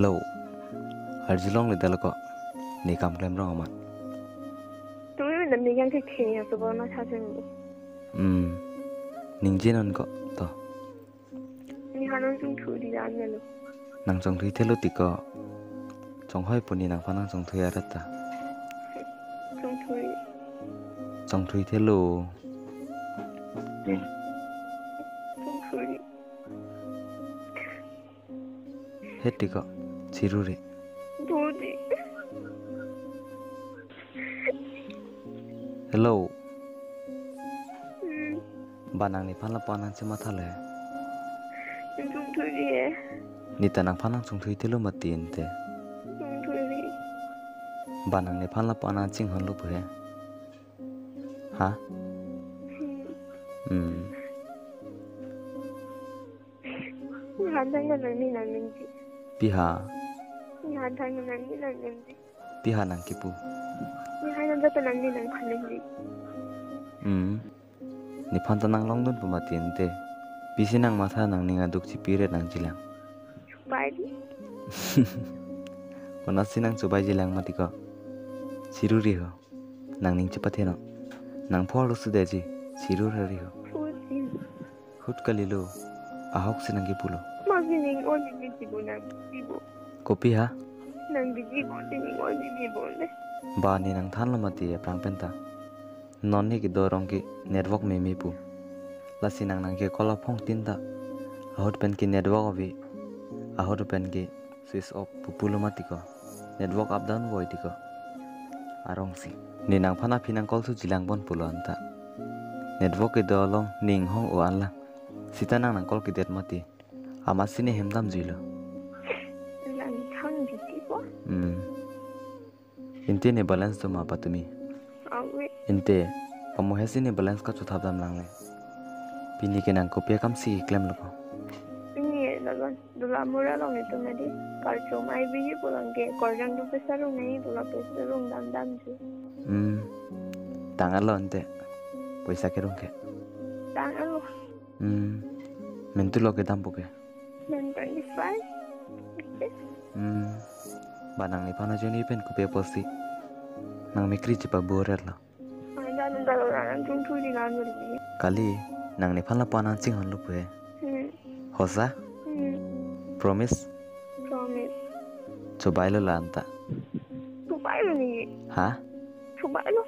Lo, arjilong le dalako ni kam klem rong amat. Tui mình làm gì gan cái kia à, tụi bọn nó sao chuyện gì? Ningjinan ko to. Ni hắn nó chung thử đi ra nghe luôn. Nang jong thui thelo tiko. Jong hoi puni nang panang jong thui arata. Chung thử. Jong thui thelo. Chung thử đi. Het tiko. Chiruri. Bố đi. Hello. Banang ni phanla panang chima thale. Chung thử đi. Ni tanang phanang jong thui thelo matin te. Chung thử đi. Banang ni phanla panang ching hon lu phe. Ha? Ni hắn thấy mình làm gì? Piha. Ni hắn thấy mình làm gì? Piha nang kipu. Ni hắn nó rất là làm gì? Ni phanta nang longdon pumatin te. Bisi nang matha nang ninga dukchi pire nang jilang. Bye đi. Onasi nang chubai jilang matiko. Chiruri ho. Nang ning chapathe no. Nang pholu sudeji. Chiruri ho. Phô xin. Hut kalilo. Ahok sinangi pulo. Mà vì mình ôn thì mình chỉ buồn làm gì bộ. Kopi ha? Nàng bị gì bộ thì mình ôn thì mình buồn đấy. Ba ni nang than lamati prang penta. Non ni ki dorong ki network me mi pu. Lasi nang ki kola phong tinta. Ahot pen ki network avi. Ahot pen ki switch off pupulo matiko. Network up down voi tiko. Arong si. Ni nang phana phinang kol su jilang bon pulo anta. Network ki dolong ning hong o anla. Sita nang kol ki det mati. Amasini hemdam jilo. Làm thằng gì tí quá. Inte ne balance to ma patumi. Vậy. Inte kamu hesini balance ka chutha dam langle. Pini ke nang kopia kam si claim loko. Ini dalam murah long itu nanti kalau mai biji pulang ke korang tu besar long ni pulang besar long dam je. Tangan lo ente. Paisa ke rong ke. Tangan lo. Mentu lo ke tampo ke. Dan 25. Banang ni pana joni pen kopia posti. Nang mikri cipa borer lo. Ada kalau orang chung thu di dalam ni. Kali nang ni phala pana ching hon lu pe. Hosa? Promise? Promise. Coba lo lanta. Tu baik lo ni. Hah? Tu baik lo.